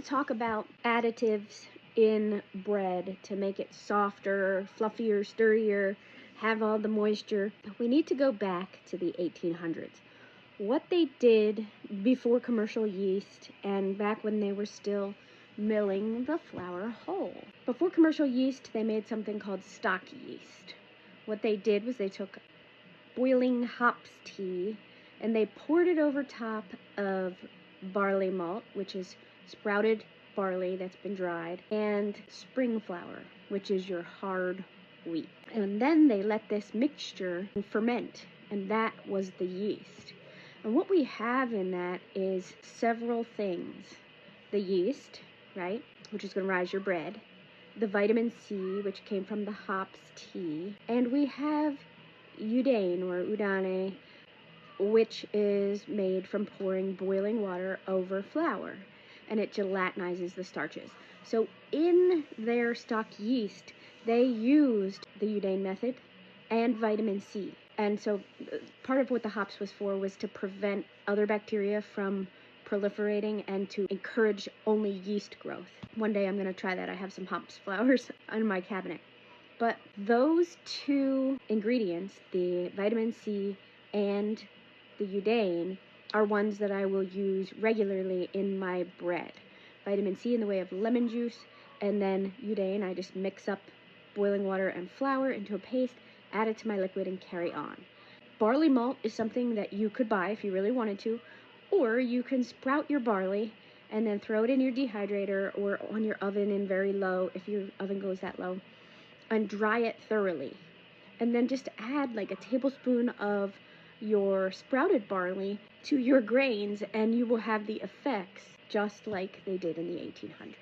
to talk about additives in bread to make it softer, fluffier, sturdier, have all the moisture. We need to go back to the 1800s. What they did before commercial yeast and back when they were still milling the flour whole. Before commercial yeast, they made something called stock yeast. What they did was they took boiling hops tea and they poured it over top of barley malt, which is sprouted barley that's been dried, and spring flour, which is your hard wheat. And then they let this mixture ferment, and that was the yeast. And what we have in that is several things. The yeast, right, which is going to rise your bread. The vitamin C, which came from the hops tea. And we have udane or udane, which is made from pouring boiling water over flour, and it gelatinizes the starches. So in their stock yeast, they used the udane method and vitamin C. And so part of what the hops was for was to prevent other bacteria from proliferating and to encourage only yeast growth. One day I'm going to try that. I have some hops flowers in my cabinet. But those two ingredients, the vitamin C and the udane, are ones that I will use regularly in my bread. Vitamin C in the way of lemon juice, and then udane, I just mix up boiling water and flour into a paste, add it to my liquid, and carry on. Barley malt is something that you could buy if you really wanted to, or you can sprout your barley and then throw it in your dehydrator or on your oven in very low, if your oven goes that low, and dry it thoroughly. And then just add like a tablespoon of your sprouted barley to your grains, and you will have the effects just like they did in the 1800s.